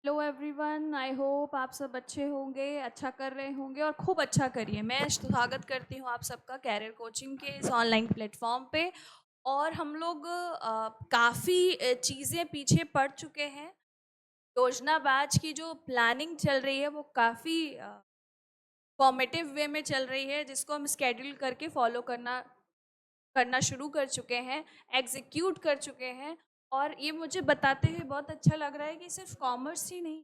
Hello everyone, I hope आप सब अच्छे होंगे, अच्छा कर रहे होंगे और खूब अच्छा करिए। मैं स्वागत करती हूँ आप सबका कैरियर कोचिंग के इस ऑनलाइन प्लेटफॉर्म पे। और हम लोग काफ़ी चीज़ें पीछे पड़ चुके हैं। योजना बैच की जो प्लानिंग चल रही है वो काफ़ी फॉर्मेटिव वे में चल रही है, जिसको हम स्केड्यूल करके फॉलो करना करना शुरू कर चुके हैं, एग्जीक्यूट कर चुके हैं। और ये मुझे बताते हुए बहुत अच्छा लग रहा है कि सिर्फ कॉमर्स ही नहीं,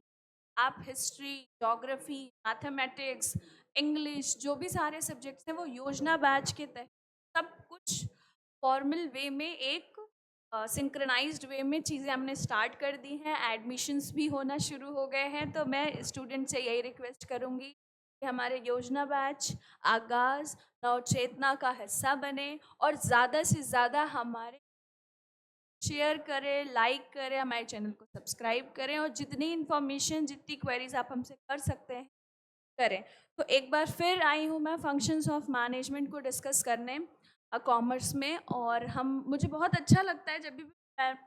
आप हिस्ट्री, ज्योग्राफी, मैथमेटिक्स, इंग्लिश, जो भी सारे सब्जेक्ट्स हैं वो योजना बैच के तहत सब कुछ फॉर्मल वे में एक सिंक्रनाइज्ड वे में चीज़ें हमने स्टार्ट कर दी हैं। एडमिशन्स भी होना शुरू हो गए हैं। तो मैं स्टूडेंट से यही रिक्वेस्ट करूँगी कि हमारे योजना बैच आगाज़ नवचेतना का हिस्सा बने और ज़्यादा से ज़्यादा हमारे शेयर करें, लाइक करें, हमारे चैनल को सब्सक्राइब करें और जितनी इन्फॉर्मेशन, जितनी क्वेरीज आप हमसे कर सकते हैं करें। तो एक बार फिर आई हूँ मैं फंक्शंस ऑफ मैनेजमेंट को डिस्कस करने कॉमर्स में। और हम मुझे बहुत अच्छा लगता है जब भी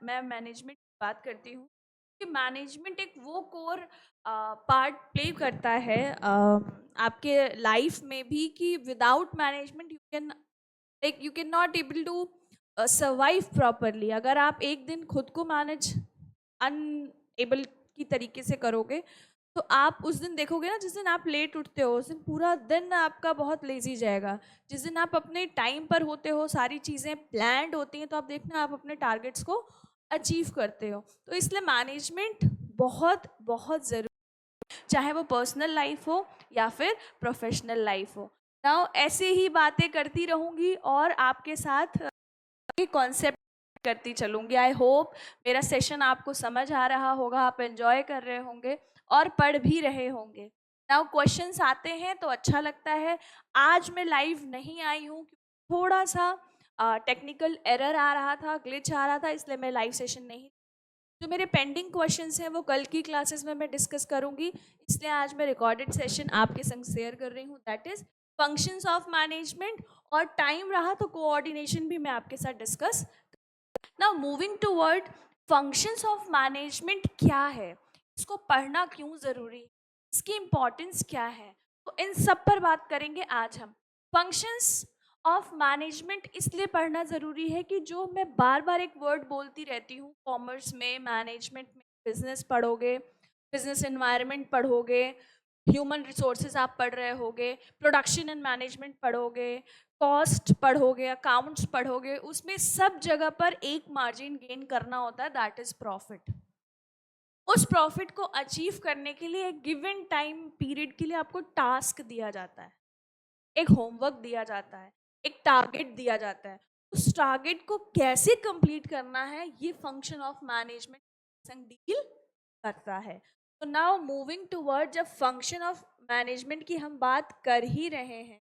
मैं मैनेजमेंट की बात करती हूँ कि मैनेजमेंट एक वो कोर पार्ट प्ले करता है आपके लाइफ में भी, कि without management you can not able to survive properly. अगर आप एक दिन खुद को मैनेज अनएबल की तरीके से करोगे तो आप उस दिन देखोगे ना, जिस दिन आप लेट उठते हो उस दिन पूरा दिन आपका बहुत लेजी जाएगा। जिस दिन आप अपने टाइम पर होते हो, सारी चीज़ें प्लान्ड होती हैं, तो आप देखना आप अपने टारगेट्स को अचीव करते हो। तो इसलिए मैनेजमेंट बहुत बहुत ज़रूरी, चाहे वो पर्सनल लाइफ हो या फिर प्रोफेशनल लाइफ हो। नाउ ऐसे ही बातें करती रहूँगी और आपके साथ कॉन्सेप्ट करती चलूँगी। आई होप मेरा सेशन आपको समझ आ रहा होगा, आप एंजॉय कर रहे होंगे और पढ़ भी रहे होंगे। नाउ क्वेश्चंस आते हैं तो अच्छा लगता है। आज मैं लाइव नहीं आई हूँ, थोड़ा सा टेक्निकल एरर आ रहा था, ग्लिच आ रहा था, इसलिए मैं लाइव सेशन नहीं। जो मेरे पेंडिंग क्वेश्चंस हैं वो कल की क्लासेस में मैं डिस्कस करूँगी, इसलिए आज मैं रिकॉर्डेड सेशन आपके संग शेयर कर रही हूँ, that is functions of management. और टाइम रहा तो कोऑर्डिनेशन भी मैं आपके साथ discuss. Now moving toward functions of management क्या है, इसको पढ़ना क्यों ज़रूरी है, इसकी इम्पोर्टेंस क्या है, तो इन सब पर बात करेंगे आज हम। फंक्शंस ऑफ मैनेजमेंट इसलिए पढ़ना ज़रूरी है कि जो मैं बार बार एक वर्ड बोलती रहती हूँ, कॉमर्स में, मैनेजमेंट में, बिजनेस पढ़ोगे, बिजनेस एनवायरनमेंट पढ़ोगे, ह्यूमन रिसोर्सेज आप पढ़ रहे होगे, प्रोडक्शन एंड मैनेजमेंट पढ़ोगे, कॉस्ट पढ़ोगे, अकाउंट्स पढ़ोगे, उसमें सब जगह पर एक मार्जिन गेन करना होता है, दैट इज प्रॉफिट। उस प्रॉफिट को अचीव करने के लिए एक गिवन टाइम पीरियड के लिए आपको टास्क दिया जाता है, एक होमवर्क दिया जाता है, एक टारगेट दिया जाता है। उस टारगेट को कैसे कंप्लीट करना है ये फंक्शन ऑफ मैनेजमेंट संग डील करता है। तो नाउ मूविंग टूवर्ड, जब फंक्शन ऑफ मैनेजमेंट की हम बात कर ही रहे हैं,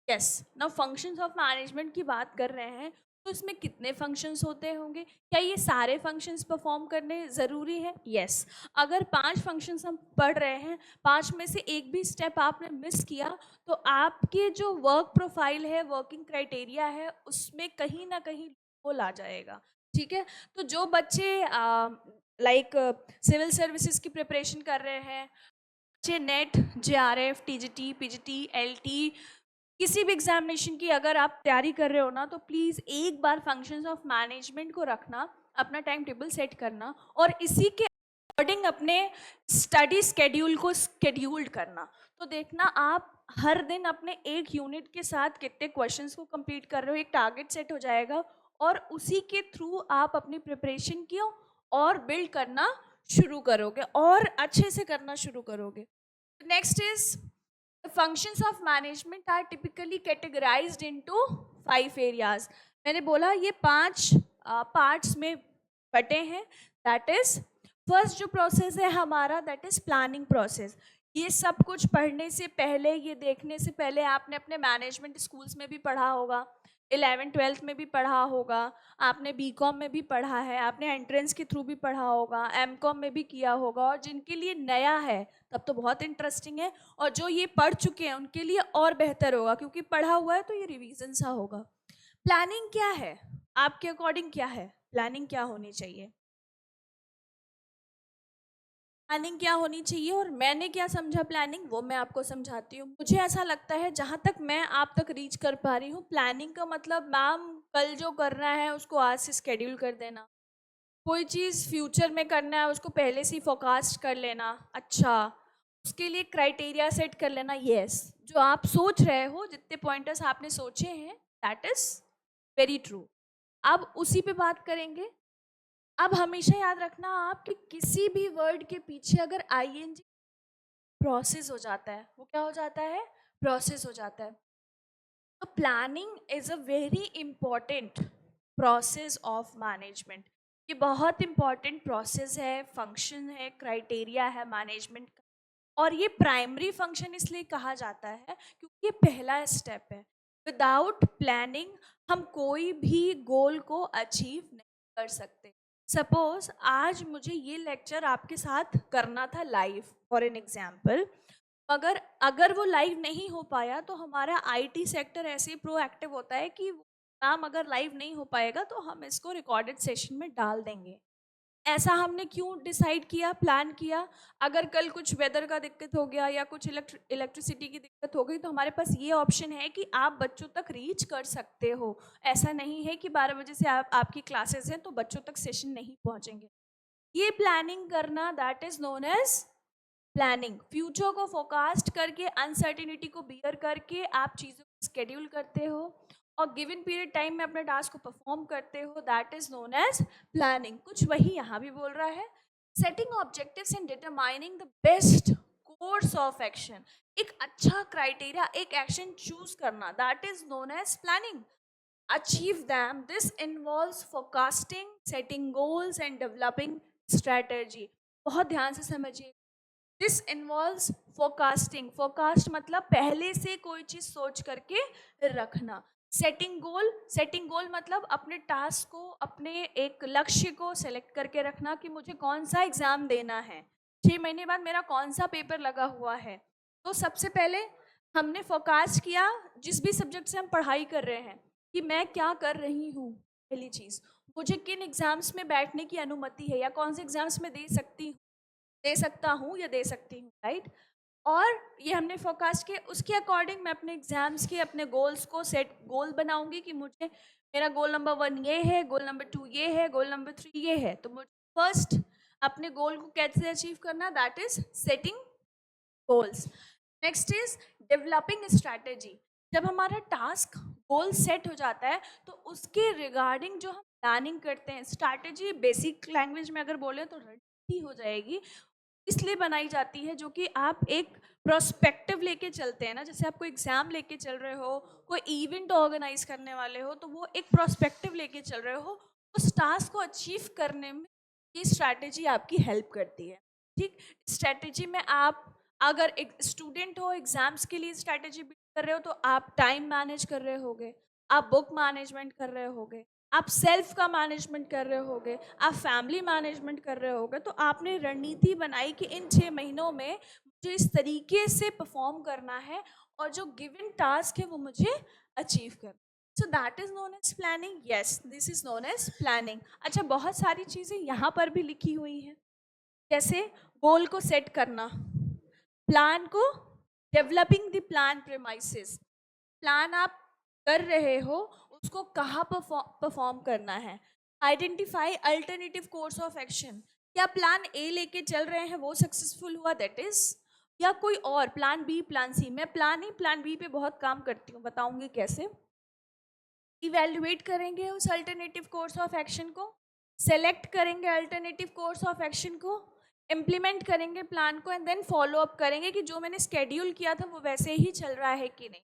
yes, now functions of management की बात कर रहे हैं, तो इसमें कितने फंक्शंस होते होंगे, क्या ये सारे फंक्शंस परफॉर्म करने ज़रूरी है? यस। अगर 5 फंक्शंस हम पढ़ रहे हैं, 5 में से एक भी स्टेप आपने मिस किया तो आपके जो वर्क प्रोफाइल है, वर्किंग क्राइटेरिया है, उसमें कहीं ना कहीं होल आ जाएगा। ठीक है, तो जो बच्चे लाइक सिविल सर्विसेज की प्रिपरेशन कर रहे हैं, बच्चे net, JRF, TGT, PGT, LT, किसी भी एग्जामिनेशन की अगर आप तैयारी कर रहे हो ना, तो प्लीज़ एक बार फंक्शंस ऑफ मैनेजमेंट को रखना, अपना टाइम टेबल सेट करना और इसी के अकॉर्डिंग अपने स्टडी स्केड्यूल को स्केड्यूल्ड करना। तो देखना आप हर दिन अपने एक यूनिट के साथ कितने क्वेश्चंस को कंप्लीट कर रहे हो, एक टारगेट सेट हो जाएगा और उसी के थ्रू आप अपनी प्रिपरेशन की और बिल्ड करना शुरू करोगे और अच्छे से करना शुरू करोगे। Next is the functions of management are typically categorized into 5 areas. मैंने बोला ये 5 पार्ट्स में बटे हैं। दैट इज फर्स्ट जो प्रोसेस है हमारा, दैट इज प्लानिंग प्रोसेस। ये सब कुछ पढ़ने से पहले, ये देखने से पहले आपने अपने मैनेजमेंट स्कूल्स में भी पढ़ा होगा, 11th-12th में भी पढ़ा होगा, आपने बीकॉम में भी पढ़ा है, आपने एंट्रेंस के थ्रू भी पढ़ा होगा, एमकॉम में भी किया होगा। और जिनके लिए नया है तब तो बहुत इंटरेस्टिंग है, और जो ये पढ़ चुके हैं उनके लिए और बेहतर होगा, क्योंकि पढ़ा हुआ है तो ये रिवीजन सा होगा। प्लानिंग क्या है? आपके अकॉर्डिंग क्या है, प्लानिंग क्या होनी चाहिए? प्लानिंग क्या होनी चाहिए और मैंने क्या समझा प्लानिंग, वो मैं आपको समझाती हूँ। मुझे ऐसा लगता है, जहाँ तक मैं आप तक रीच कर पा रही हूँ, प्लानिंग का मतलब मैम कल जो करना है उसको आज से शेड्यूल कर देना। कोई चीज़ फ्यूचर में करना है उसको पहले से ही फोरकास्ट कर लेना। अच्छा, उसके लिए क्राइटेरिया सेट कर लेना। यस, जो आप सोच रहे हो, जितने पॉइंटर्स आपने सोचे हैं, दैट इज वेरी ट्रू। अब उसी पे बात करेंगे। अब हमेशा याद रखना आप कि किसी भी वर्ड के पीछे अगर आईएनजी प्रोसेस हो जाता है, वो क्या हो जाता है? प्रोसेस हो जाता है। तो planning is a very important process of management. ये बहुत इंपॉर्टेंट प्रोसेस है, फंक्शन है, क्राइटेरिया है मैनेजमेंट का। और ये प्राइमरी फंक्शन इसलिए कहा जाता है क्योंकि ये पहला स्टेप है। विदाउट प्लानिंग हम कोई भी गोल को अचीव नहीं कर सकते। सपोज आज मुझे ये लेक्चर आपके साथ करना था लाइव फॉर एन एग्जाम्पल, मगर अगर वो लाइव नहीं हो पाया तो हमारा आईटी सेक्टर ऐसे प्रोएक्टिव होता है कि काम अगर लाइव नहीं हो पाएगा तो हम इसको रिकॉर्डेड सेशन में डाल देंगे। ऐसा हमने क्यों डिसाइड किया, प्लान किया? अगर कल कुछ वेदर का दिक्कत हो गया या कुछ इलेक्ट्रिसिटी की दिक्कत हो गई तो हमारे पास ये ऑप्शन है कि आप बच्चों तक रीच कर सकते हो। ऐसा नहीं है कि 12 बजे से आपकी क्लासेस हैं तो बच्चों तक सेशन नहीं पहुंचेंगे। ये प्लानिंग करना, that is known as planning. Future को फोरकास्ट करके, अनसर्टिनिटी को बियर करके आप चीज़ों को स्केड्यूल करते हो और गिवन पीरियड टाइम में अपने टास्क को परफॉर्म करते हो, that is known as planning. कुछ वही यहाँ भी बोल रहा है। Setting objectives and determining the best course of action. एक अच्छा क्राइटेरिया, एक एक्शन चूज करना, that is known as planning. Achieve them. This involves forecasting, setting goals and developing strategy. बहुत ध्यान से समझिए। This involves forecasting. फोरकास्ट मतलब पहले से कोई चीज सोच करके रखना। सेटिंग गोल मतलब अपने टास्क को, अपने एक लक्ष्य को सेलेक्ट करके रखना कि मुझे कौन सा एग्जाम देना है, 6 महीने बाद मेरा कौन सा पेपर लगा हुआ है। तो सबसे पहले हमने फोरकास्ट किया, जिस भी सब्जेक्ट से हम पढ़ाई कर रहे हैं, कि मैं क्या कर रही हूँ। पहली चीज, मुझे किन एग्जाम्स में बैठने की अनुमति है या कौन से एग्जाम्स में दे सकता हूँ या दे सकती हूँ, राइट। और ये हमने फोरकास्ट किया, उसके अकॉर्डिंग मैं अपने एग्जाम्स के अपने गोल्स को गोल बनाऊंगी कि मुझे, मेरा गोल नंबर 1 ये है, गोल नंबर 2 ये है, गोल नंबर 3 ये है। तो मुझे फर्स्ट अपने गोल को कैसे अचीव करना, that is setting goals. Next is developing strategy. जब हमारा टास्क गोल सेट हो जाता है तो उसके रिगार्डिंग जो हम प्लानिंग करते हैं, स्ट्रैटेजी बेसिक लैंग्वेज में अगर बोले तो रणनीति हो जाएगी। इसलिए बनाई जाती है जो कि आप एक प्रोस्पेक्टिव लेके चलते हैं ना, जैसे आप कोई एग्जाम लेके चल रहे हो, कोई इवेंट ऑर्गेनाइज करने वाले हो, तो वो एक प्रोस्पेक्टिव लेके चल रहे हो। उस टास्क को अचीव करने में ये स्ट्रैटेजी आपकी हेल्प करती है। ठीक, स्ट्रैटेजी में आप अगर एक स्टूडेंट हो, एग्जाम्स के लिए स्ट्रैटेजी बिल्ड कर रहे हो तो आप टाइम मैनेज कर रहे होगे, आप बुक मैनेजमेंट कर रहे होगे, आप सेल्फ का मैनेजमेंट कर रहे होगे, आप फैमिली मैनेजमेंट कर रहे होगे। तो आपने रणनीति बनाई कि इन 6 महीनों में मुझे इस तरीके से परफॉर्म करना है और जो गिवन टास्क है वो मुझे अचीव करना। So that is known as planning. Yes, this is known as planning. अच्छा, बहुत सारी चीज़ें यहाँ पर भी लिखी हुई हैं, जैसे गोल को सेट करना, प्लान को, developing the plan premises. Plan आप कर रहे हो, उसको कहाँ परफॉर्म करना है। Identify alternative course of action. क्या प्लान ए लेके चल रहे हैं वो सक्सेसफुल हुआ, दैट इज, या कोई और प्लान बी, प्लान सी। मैं प्लान बी पे बहुत काम करती हूँ, बताऊंगी कैसे। इवेल्युएट करेंगे उस अल्टरनेटिव कोर्स ऑफ एक्शन को, सेलेक्ट करेंगे अल्टरनेटिव कोर्स ऑफ एक्शन को, इम्प्लीमेंट करेंगे प्लान को, एंड देन फॉलो अप करेंगे कि जो मैंने स्केड्यूल किया था वो वैसे ही चल रहा है कि नहीं।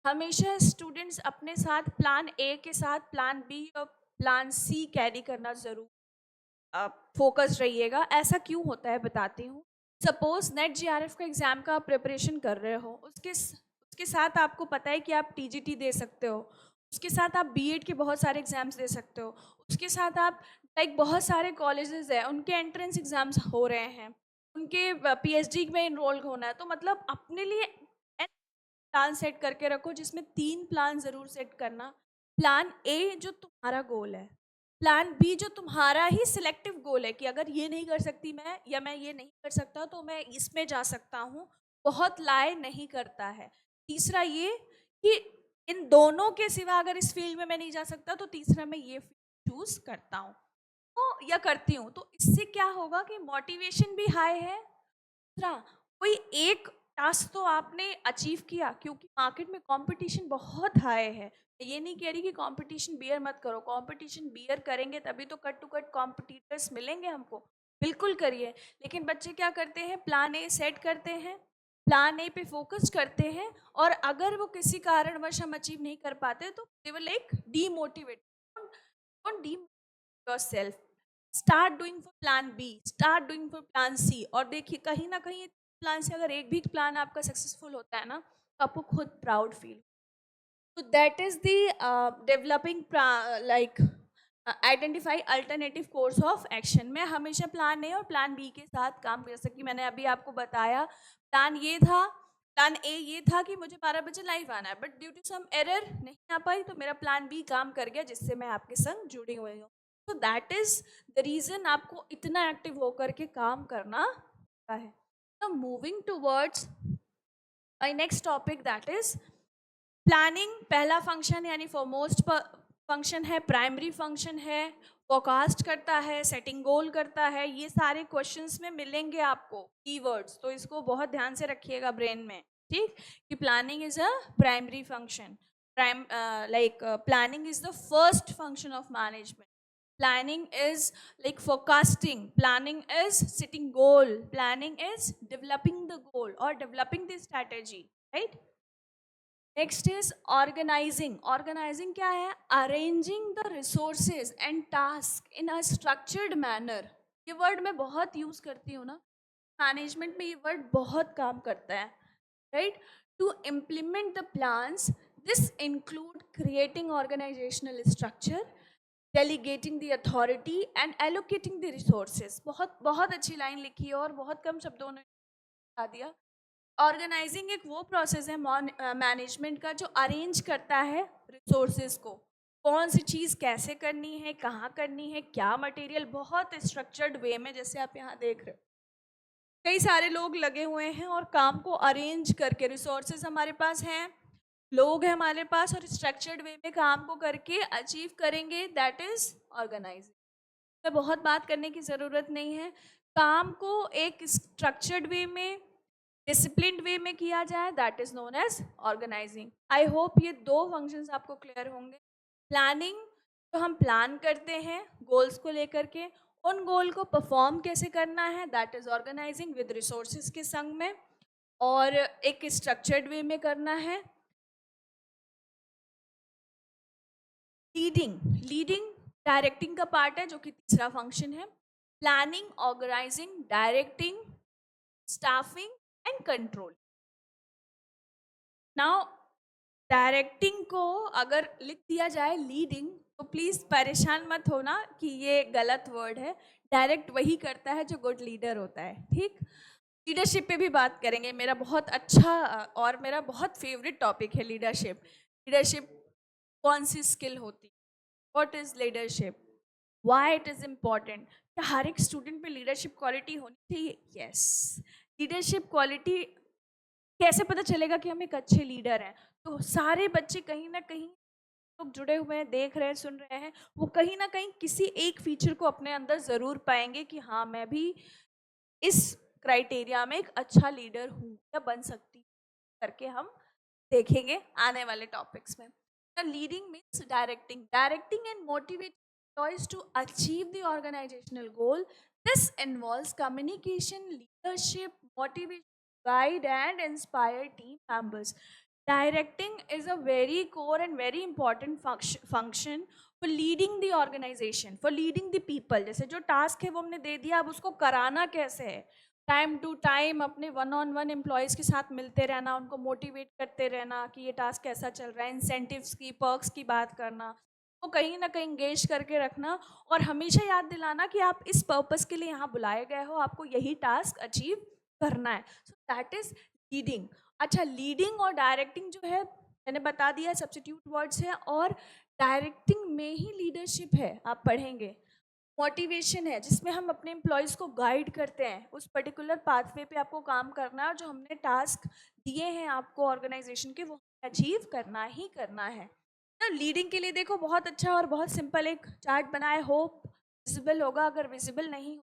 हमेशा स्टूडेंट्स अपने साथ प्लान ए के साथ प्लान बी और प्लान सी कैरी करना ज़रूर फोकस रहिएगा। ऐसा क्यों होता है बताती हूँ। सपोज नेट जीआरएफ का एग्ज़ाम का आप प्रिपरेशन कर रहे हो, उसके साथ आपको पता है कि आप टीजीटी दे सकते हो, उसके साथ आप बीएड के बहुत सारे एग्ज़ाम्स दे सकते हो, उसके साथ आप लाइक बहुत सारे कॉलेजेस हैं उनके एंट्रेंस एग्ज़ाम्स हो रहे हैं, उनके पीएचडी में इनरोल होना है। तो मतलब अपने लिए प्लान सेट करके रखो, जिसमें 3 प्लान ज़रूर सेट करना। प्लान ए जो तुम्हारा गोल है, प्लान बी जो तुम्हारा ही सिलेक्टिव गोल है कि अगर ये नहीं कर सकती मैं, या मैं ये नहीं कर सकता तो मैं इसमें जा सकता हूँ, बहुत लाए नहीं करता है। तीसरा ये कि इन दोनों के सिवा अगर इस फील्ड में मैं नहीं जा सकता तो तीसरा मैं ये फील्ड चूज करता हूँ तो या करती हूँ। तो इससे क्या होगा कि मोटिवेशन भी हाई है। दूसरा, कोई एक टास्क तो आपने अचीव किया, क्योंकि मार्केट में कंपटीशन बहुत हाई है। ये नहीं कह रही कि कंपटीशन बियर मत करो, कंपटीशन बियर करेंगे तभी तो कट टू कट कॉम्पिटिटर्स मिलेंगे हमको, बिल्कुल करिए। लेकिन बच्चे क्या करते हैं, प्लान ए सेट करते हैं, प्लान ए पे फोकस करते हैं, और अगर वो किसी कारणवश हम अचीव नहीं कर पाते तो they will like demotivate. Don't demotivate yourself, start doing for plan B, start doing for plan C. और देखिए कहीं ना कहीं प्लान से अगर एक भी प्लान आपका सक्सेसफुल होता है ना तो आपको खुद प्राउड फील। तो that is the developing like identify alternative course of action. मैं हमेशा प्लान ए और प्लान बी के साथ काम कर सकती। मैंने अभी आपको बताया प्लान ये था, प्लान ए ये था कि मुझे 12 बजे लाइव आना है, but due to some error नहीं आ पाई, तो मेरा प्लान बी काम कर गया जिससे मैं आपके संग जुड़ी हुई हूँ। तो दैट इज द रीजन आपको इतना एक्टिव होकर के काम करना होता है। तो moving towards my next topic, that is planning. पहला फंक्शन यानी फॉरमोस्ट फंक्शन है, प्राइमरी फंक्शन है, फोरकास्ट करता है, सेटिंग गोल करता है। ये सारे क्वेश्चंस में मिलेंगे आपको कीवर्ड्स, तो इसको बहुत ध्यान से रखिएगा ब्रेन में, ठीक। कि planning is a primary function, planning is the first function of management. Planning is like forecasting, planning is setting goal, planning is developing the goal or developing the strategy, right? Next is organizing. Organizing क्या है, arranging the resources and task in a structured manner. ये word मैं बहुत use करती हूँ ना, management में ये वर्ड बहुत काम करता है, right. To implement the plans, this include creating organizational structure, delegating the authority and allocating the resources. बहुत बहुत अच्छी लाइन लिखी है और बहुत कम शब्दों ने बता दिया। ऑर्गेनाइजिंग एक वो प्रोसेस है मैनेजमेंट का जो अरेंज करता है रिसोर्सेज को, कौन सी चीज़ कैसे करनी है, कहाँ करनी है, क्या मटेरियल, बहुत स्ट्रक्चर्ड वे में। जैसे आप यहाँ देख रहे हो कई सारे लोग लगे हुए हैं और काम को अरेंज करके, रिसोर्सेज हमारे पास हैं, लोग हैं हमारे पास, और स्ट्रक्चर्ड वे में काम को करके अचीव करेंगे, दैट इज ऑर्गेनाइजिंग। में बहुत बात करने की ज़रूरत नहीं है। काम को एक स्ट्रक्चर्ड वे में, डिसिप्लिन्ड वे में किया जाए, that is known as organizing. I hope ये दो फंक्शंस आपको क्लियर होंगे। प्लानिंग, तो हम प्लान करते हैं गोल्स को लेकर के, उन गोल को परफॉर्म कैसे करना है, that is organizing with resources के संग में, और एक स्ट्रक्चर्ड वे में करना है। लीडिंग, लीडिंग डायरेक्टिंग का पार्ट है जो कि तीसरा फंक्शन है। Planning, organizing, directing, staffing and control. Now directing को अगर लिख दिया जाए लीडिंग, तो प्लीज परेशान मत होना कि ये गलत वर्ड है। डायरेक्ट वही करता है जो गुड लीडर होता है, ठीक। लीडरशिप पे भी बात करेंगे, मेरा बहुत अच्छा और मेरा बहुत फेवरेट टॉपिक है लीडरशिप। लीडरशिप कौन सी स्किल होती है, what is leadership, why it is important, क्या हर एक स्टूडेंट में लीडरशिप क्वालिटी होनी चाहिए? यस। लीडरशिप क्वालिटी कैसे पता चलेगा कि हम एक अच्छे लीडर हैं? तो सारे बच्चे कहीं ना कहीं लोग जुड़े हुए हैं, देख रहे हैं, सुन रहे हैं, वो कहीं ना कहीं किसी एक फीचर को अपने अंदर ज़रूर पाएंगे कि हाँ मैं भी इस क्राइटेरिया में एक अच्छा लीडर हूँ या बन सकती हूँ, करके हम देखेंगे आने वाले टॉपिक्स में। The leading means directing. Directing and motivating employees to achieve the organizational goal. This involves communication, leadership, motivation, guide and inspire team members. Directing is a very core and very important function for leading the organization, for leading the people. जैसे जो task है वो हमने दे दिया, अब उसको कराना कैसे है, टाइम टू टाइम अपने वन ऑन वन एम्प्लॉयज़ के साथ मिलते रहना, उनको मोटिवेट करते रहना कि ये टास्क कैसा चल रहा है, इंसेंटिव्स की, पर्क्स की बात करना, वो कहीं ना कहीं इंगेज करके रखना, और हमेशा याद दिलाना कि आप इस पर्पस के लिए यहाँ बुलाए गए हो, आपको यही टास्क अचीव करना है। So that is leading. अच्छा, लीडिंग और डायरेक्टिंग जो है मैंने बता दिया सब्स्टिट्यूट वर्ड्स है, और डायरेक्टिंग में ही लीडरशिप है, आप पढ़ेंगे। मोटिवेशन है जिसमें हम अपने एम्प्लॉयज़ को गाइड करते हैं, उस पर्टिकुलर पाथवे पे आपको काम करना है और जो हमने टास्क दिए हैं आपको ऑर्गेनाइजेशन के वो अचीव करना ही करना है ना। लीडिंग के लिए देखो बहुत अच्छा और बहुत सिंपल एक चार्ट बनाए, होप विजिबल होगा, अगर विजिबल नहीं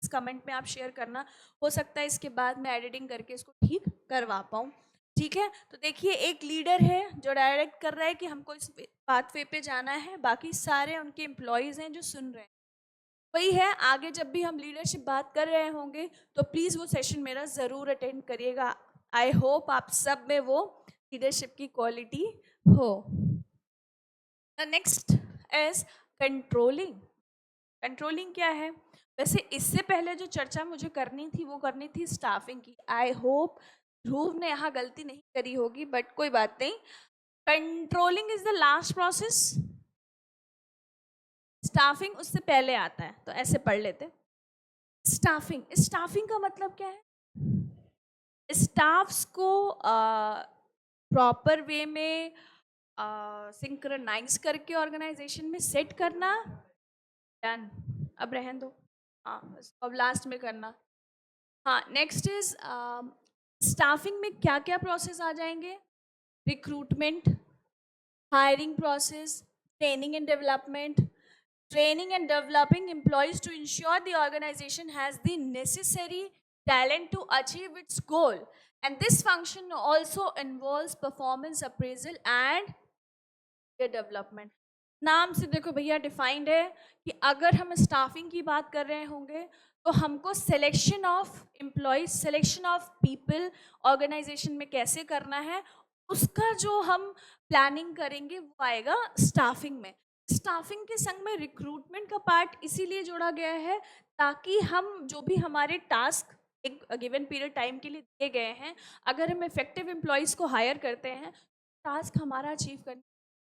इस कमेंट में आप शेयर करना, हो सकता है इसके बाद मैं एडिटिंग करके इसको ठीक करवा पाऊँ। ठीक है, तो देखिए एक लीडर है जो डायरेक्ट कर रहा है कि हमको इस पाथवे पे जाना है, बाकी सारे उनके एम्प्लॉयज़ हैं जो सुन रहे हैं। वही है, आगे जब भी हम लीडरशिप बात कर रहे होंगे तो प्लीज़ वो सेशन मेरा ज़रूर अटेंड करिएगा। आई होप आप सब में वो लीडरशिप की क्वालिटी हो। The next is controlling. Controlling क्या है? वैसे इससे पहले जो चर्चा मुझे करनी थी वो करनी थी स्टाफिंग की। आई होप ध्रुव ने यहाँ गलती नहीं करी होगी, बट कोई बात नहीं। Controlling is the last process, staffing उससे पहले आता है, तो ऐसे पढ़ लेते। स्टाफिंग, स्टाफिंग का मतलब क्या है? स्टाफ्स को प्रॉपर वे में सिंक्रोनाइज करके ऑर्गेनाइजेशन में सेट करना। डन, अब रहन दो, हाँ अब लास्ट में करना। हाँ, नेक्स्ट इज स्टाफिंग में क्या क्या प्रोसेस आ जाएंगे? Recruitment, hiring process, training and development, training and developing employees to ensure the organization has the necessary talent to achieve its goal. And this function also involves performance appraisal and development. नाम से देखो भैया defined है कि अगर हम staffing की बात कर रहे होंगे तो हमको selection of employees, selection of people organization में कैसे करना है, उसका जो हम प्लानिंग करेंगे वो आएगा स्टाफिंग में। स्टाफिंग के संग में रिक्रूटमेंट का पार्ट इसीलिए जोड़ा गया है ताकि हम जो भी हमारे टास्क एक गिवन पीरियड टाइम के लिए दिए गए हैं, अगर हम इफेक्टिव एम्प्लॉयज़ को हायर करते हैं, टास्क हमारा अचीव करना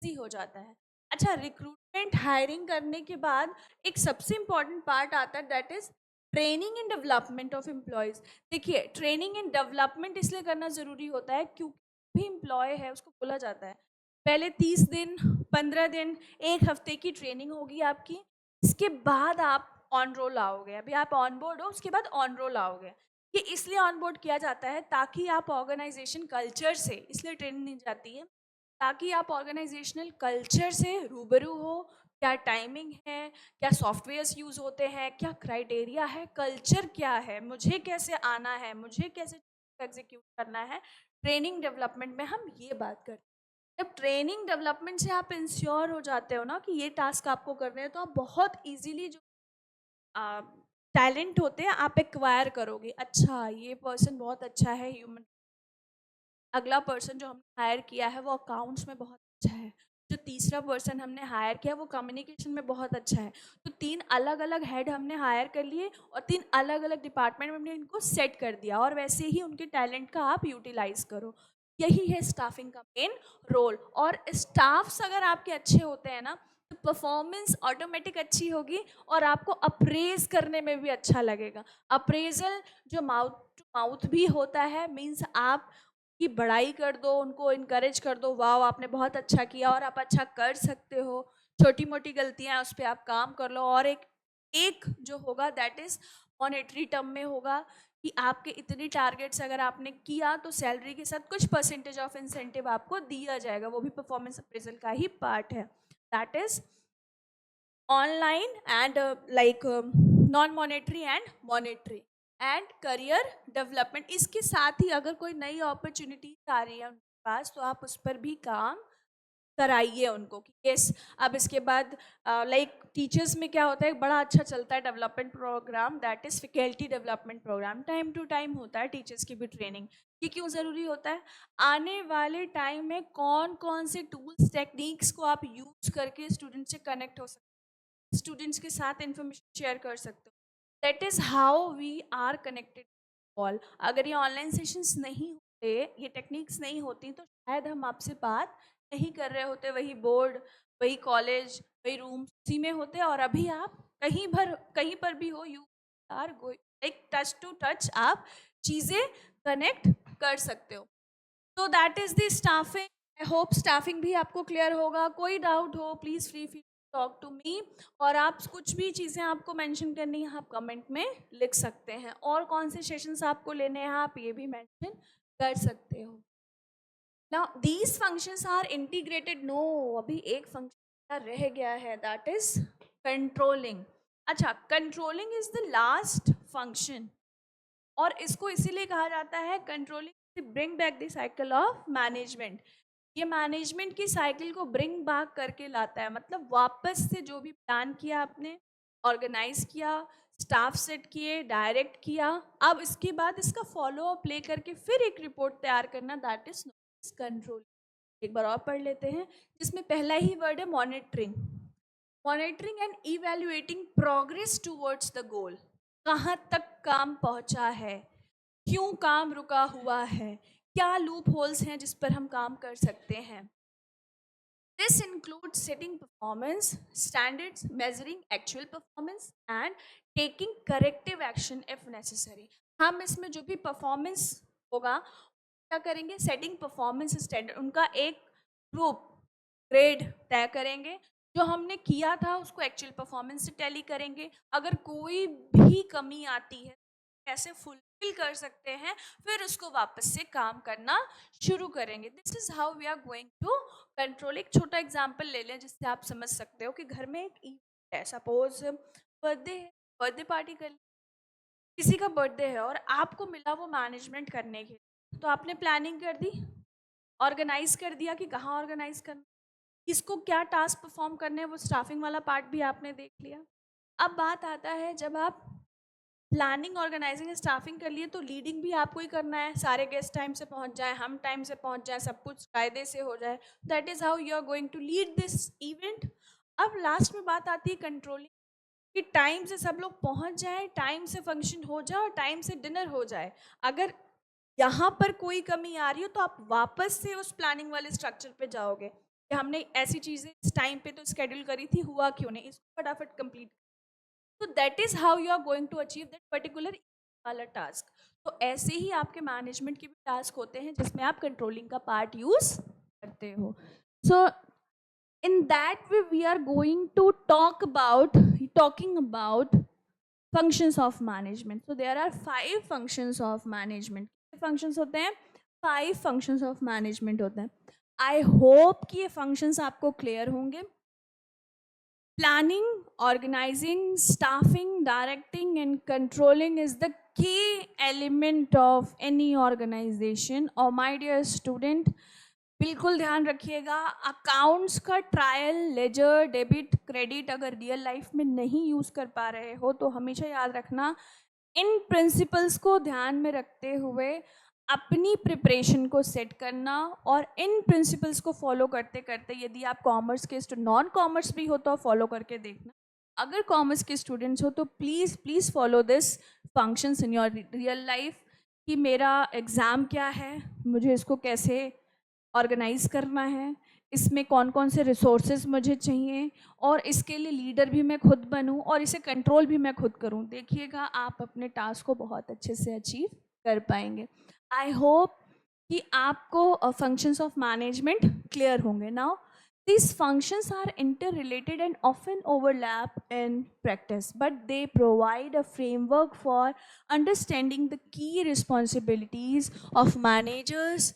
ईजी हो जाता है। अच्छा, रिक्रूटमेंट हायरिंग करने के बाद एक सबसे इम्पॉर्टेंट पार्ट आता है, that is training and development of employees. देखिए ट्रेनिंग एंड डेवलपमेंट इसलिए करना ज़रूरी होता है क्योंकि भी एम्प्लॉय है उसको बोला जाता है पहले 30 दिन, 15 दिन, एक हफ्ते की ट्रेनिंग होगी आपकी, इसके बाद आप ऑन रोल आओगे। अभी आप ऑन बोर्ड हो, उसके बाद ऑन रोल आओगे। ये इसलिए ऑन बोर्ड किया जाता है ताकि आप ऑर्गेनाइजेशन कल्चर से, इसलिए ट्रेनिंग दी जाती है ताकि आप ऑर्गेनाइजेशनल कल्चर से रूबरू हो। क्या टाइमिंग है, क्या सॉफ्टवेयर्स यूज़ होते हैं, क्या क्राइटेरिया है, कल्चर क्या है, मुझे कैसे आना है, मुझे कैसे एग्जीक्यूट करना है। ट्रेनिंग डेवलपमेंट में हम ये बात करते हैं। जब ट्रेनिंग डेवलपमेंट से आप इंश्योर हो जाते हो ना कि ये टास्क आपको करने हैं, तो आप बहुत इजीली जो टैलेंट होते हैं आप एक्वायर करोगे। अच्छा, ये पर्सन बहुत अच्छा है ह्यूमन, अगला पर्सन जो हमने हायर किया है वो अकाउंट्स में बहुत अच्छा है, जो तीसरा पर्सन हमने हायर किया वो कम्युनिकेशन में बहुत अच्छा है। तो 3 अलग अलग हेड हमने हायर कर लिए और 3 अलग अलग डिपार्टमेंट में हमने इनको सेट कर दिया और वैसे ही उनके टैलेंट का आप यूटिलाइज करो। यही है स्टाफिंग का मेन रोल। और स्टाफ्स अगर आपके अच्छे होते हैं ना तो परफॉर्मेंस ऑटोमेटिक अच्छी होगी और आपको अप्रेज करने में भी अच्छा लगेगा। अप्रेजल जो माउथ टू माउथ भी होता है, मीन्स आप की बड़ाई कर दो, उनको इनकरेज कर दो, वाह आपने बहुत अच्छा किया और आप अच्छा कर सकते हो, छोटी मोटी गलतियां उस पर आप काम कर लो। और एक जो होगा दैट इज मॉनेटरी टर्म में होगा कि आपके इतनी टारगेट्स अगर आपने किया तो सैलरी के साथ कुछ परसेंटेज ऑफ इंसेंटिव आपको दिया जाएगा, वो भी परफॉर्मेंस अप्रेजल का ही पार्ट है। That is online and like non monetary and monetary and career development. इसके साथ ही अगर कोई नई अपॉर्चुनिटी आ रही है उनके पास तो आप उस पर भी काम कराइए उनको कि यस। अब इसके बाद लाइक टीचर्स में क्या होता है, बड़ा अच्छा चलता है development program, that is faculty development program. Time to time होता है टीचर्स की भी ट्रेनिंग। ये क्यों ज़रूरी होता है? आने वाले टाइम में कौन कौन से टूल्स टेक्निक्स को आप यूज करके स्टूडेंट से कनेक्ट हो सकते, स्टूडेंट्स के साथ इंफॉर्मेशन शेयर कर सकते हो। That is how we are connected all. अगर ये ऑनलाइन सेशंस नहीं होते, ये टेक्निक्स नहीं होती तो शायद हम आपसे बात नहीं कर रहे होते। वही बोर्ड, वही कॉलेज, वही रूम, उसी में होते और अभी आप कहीं पर भी हो, यू आर गोइंग एक टच टू टच आप चीज़ें कनेक्ट कर सकते हो। तो that is the staffing. I hope staffing भी आपको क्लियर होगा। कोई डाउट हो please free feel talk to me, और आप कुछ भी चीज़ें आपको मेंशन करनी है आप कमेंट में लिख सकते हैं, और कौन से सेशंस आपको लेने हैं आप ये भी मेंशन कर सकते हो। Now these functions are integrated. No, अभी एक फंक्शन रह गया है, दैट इज कंट्रोलिंग। अच्छा, controlling is the last function, और इसको इसीलिए कहा जाता है controlling bring back the cycle of management. ये मैनेजमेंट की साइकिल को ब्रिंग बैक करके लाता है, मतलब वापस से जो भी प्लान किया आपने, ऑर्गेनाइज किया, स्टाफ सेट किए, डायरेक्ट किया, अब इसके बाद इसका फॉलो अप ले करके फिर एक रिपोर्ट तैयार करना, दैट इज कंट्रोल। एक बार और पढ़ लेते हैं, जिसमें पहला ही वर्ड है monitoring. Monitoring and evaluating progress towards the goal. कहाँ तक काम पहुंचा है, क्यों काम रुका हुआ है, क्या लूप होल्स हैं जिस पर हम काम कर सकते हैं। This include setting performance standards, measuring actual performance and taking corrective action if necessary. हम इसमें जो भी परफॉर्मेंस होगा क्या करेंगे, सेटिंग परफॉर्मेंस स्टैंडर्ड, उनका एक ग्रुप ग्रेड तय करेंगे, जो हमने किया था उसको एक्चुअल परफॉर्मेंस से टैली करेंगे, अगर कोई भी कमी आती है कैसे फुलफिल कर सकते हैं, फिर उसको वापस से काम करना शुरू करेंगे। This is how we are going to control. एक छोटा एग्जांपल ले लें जिससे आप समझ सकते हो कि घर में एक इवेंट है, सपोज बर्थडे है, बर्थडे पार्टी कर, किसी का बर्थडे है और आपको मिला वो मैनेजमेंट करने के लिए, तो आपने प्लानिंग कर दी, ऑर्गेनाइज कर दिया कि कहाँ ऑर्गेनाइज करना, किसको क्या टास्क परफॉर्म करने हैं, वो स्टाफिंग वाला पार्ट भी आपने देख लिया। अब बात आता है जब आप प्लानिंग, ऑर्गेनाइजिंग, स्टाफिंग कर लिए, तो लीडिंग भी आपको ही करना है, सारे गेस्ट टाइम से पहुंच जाए, हम टाइम से पहुंच जाए, सब कुछ कायदे से हो जाए। That is how you are going to lead this event. अब लास्ट में बात आती है कंट्रोलिंग, कि टाइम से सब लोग पहुंच जाए, टाइम से फंक्शन हो जाए और टाइम से डिनर हो जाए। अगर यहाँ पर कोई कमी आ रही हो तो आप वापस से उस प्लानिंग वाले स्ट्रक्चर पे जाओगे कि हमने ऐसी चीज़ें इस टाइम पे तो स्केड्यूल करी थी, हुआ क्यों नहीं, इसको फटाफट कंप्लीट। तो that is how you are going to achieve that particular वाला टास्क। तो ऐसे ही आपके मैनेजमेंट के भी टास्क होते हैं जिसमें आप कंट्रोलिंग का पार्ट यूज करते हो। सो in that way we are going to talking about functions of management. So there are 5 functions of management. functions होते हैं 5 functions of management होते हैं। I hope कि ये functions आपको clear होंगे। Planning, organizing, staffing, directing and controlling is the key element of any organization. और my dear student, बिल्कुल ध्यान रखिएगा, अकाउंट्स का ट्रायल, लेजर, डेबिट, क्रेडिट अगर रियल लाइफ में नहीं यूज़ कर पा रहे हो तो हमेशा याद रखना, इन प्रिंसिपल्स को ध्यान में रखते हुए अपनी प्रिपरेशन को सेट करना, और इन प्रिंसिपल्स को फॉलो करते करते, यदि आप कॉमर्स के नॉन कॉमर्स भी हो तो फॉलो करके देखना, अगर कॉमर्स के स्टूडेंट्स हो तो please please follow this functions in your real life, कि मेरा एग्ज़ाम क्या है, मुझे इसको कैसे ऑर्गेनाइज करना है, इसमें कौन कौन से रिसोर्सेज मुझे चाहिए, और इसके लिए लीडर भी मैं खुद बनूं और इसे कंट्रोल भी मैं खुद करूं। देखिएगा आप अपने टास्क को बहुत अच्छे से अचीव कर पाएंगे। आई होप कि आपको फंक्शंस ऑफ मैनेजमेंट क्लियर होंगे। Now these functions are interrelated and often overlap in practice, but they provide a framework for understanding the key responsibilities of managers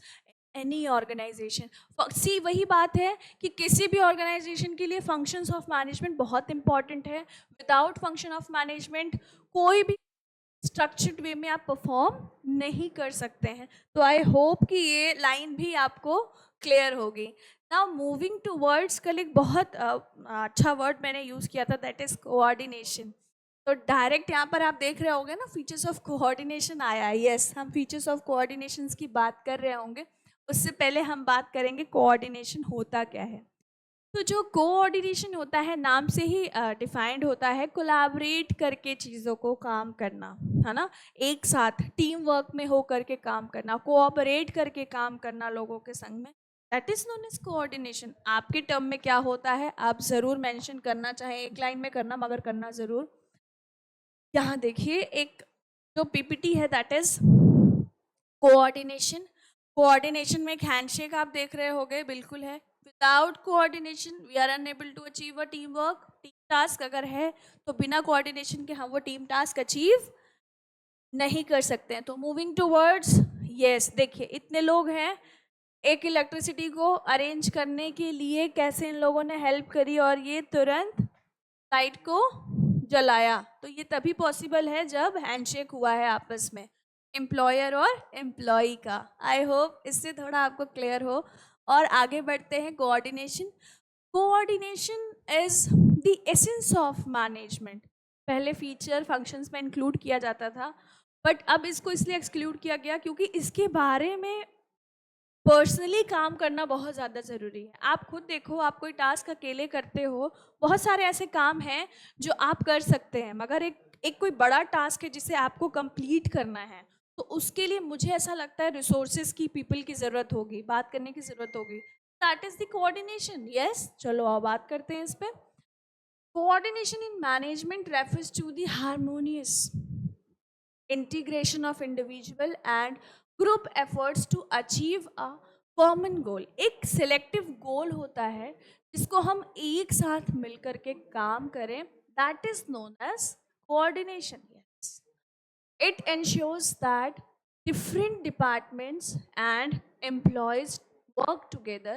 any organization. See वही बात है कि किसी भी ऑर्गेनाइजेशन के लिए फंक्शंस ऑफ मैनेजमेंट बहुत इंपॉर्टेंट है। विदाउट फंक्शन ऑफ मैनेजमेंट कोई भी स्ट्रक्चर्ड वे में आप परफॉर्म नहीं कर सकते हैं। तो आई होप कि ये लाइन भी आपको क्लियर होगी। नाउ मूविंग टू वर्ड्स, कल एक बहुत अच्छा वर्ड मैंने यूज़ किया था, दैट इज़ कोऑर्डिनेशन। तो डायरेक्ट यहाँ पर आप देख रहे होंगे ना, फीचर्स ऑफ कोऑर्डिनेशन आया है। यस, हम फीचर्स ऑफ कोऑर्डिनेशन की बात कर रहे होंगे, उससे पहले हम बात करेंगे कोऑर्डिनेशन होता क्या है। तो जो कोऑर्डिनेशन होता है नाम से ही डिफाइंड होता है, कोलैबोरेट करके चीज़ों को काम करना, है ना, एक साथ टीम वर्क में हो करके काम करना, कोऑपरेट करके काम करना लोगों के संग में, that is known as coordination. आपके टर्म में क्या होता है आप ज़रूर मेंशन करना, चाहे एक लाइन में करना मगर करना ज़रूर। यहाँ देखिए एक जो पीपीटी है दैट इज कोऑर्डिनेशन। कोऑर्डिनेशन में एक हैंडशेक आप देख रहे होगे, बिल्कुल है। Without coordination we are unable to achieve a team work. Team task अगर है तो बिना कोऑर्डिनेशन के हम वो टीम टास्क अचीव नहीं कर सकते हैं। तो मूविंग टूवर्ड्स, यस, देखिए इतने लोग हैं, एक इलेक्ट्रिसिटी को अरेंज करने के लिए कैसे इन लोगों ने हेल्प करी और ये तुरंत लाइट को जलाया। तो ये तभी पॉसिबल है जब हैंडशेक हुआ है आपस में एम्प्लॉयर और एम्प्लॉय का। आई होप इससे थोड़ा आपको क्लियर हो। और आगे बढ़ते हैं, coordination. Coordination is the essence of management. पहले फीचर फंक्शंस में इंक्लूड किया जाता था, बट अब इसको इसलिए एक्सक्लूड किया गया क्योंकि इसके बारे में पर्सनली काम करना बहुत ज़्यादा ज़रूरी है। आप खुद देखो, आप कोई टास्क अकेले करते हो, बहुत सारे ऐसे काम हैं जो आप कर सकते हैं, मगर एक एक कोई बड़ा टास्क है जिसे आपको कंप्लीट करना है, तो उसके लिए मुझे ऐसा लगता है रिसोर्सेज की, पीपल की ज़रूरत होगी, बात करने की ज़रूरत होगी। That is the coordination. Yes, चलो अब बात करते हैं इस पर। Coordination in management refers to the harmonious integration of individual and group efforts to achieve a common goal। एक selective goal होता है जिसको हम एक साथ मिलकर के काम करें, that is known as coordination। Yes, it ensures that different departments and employees work together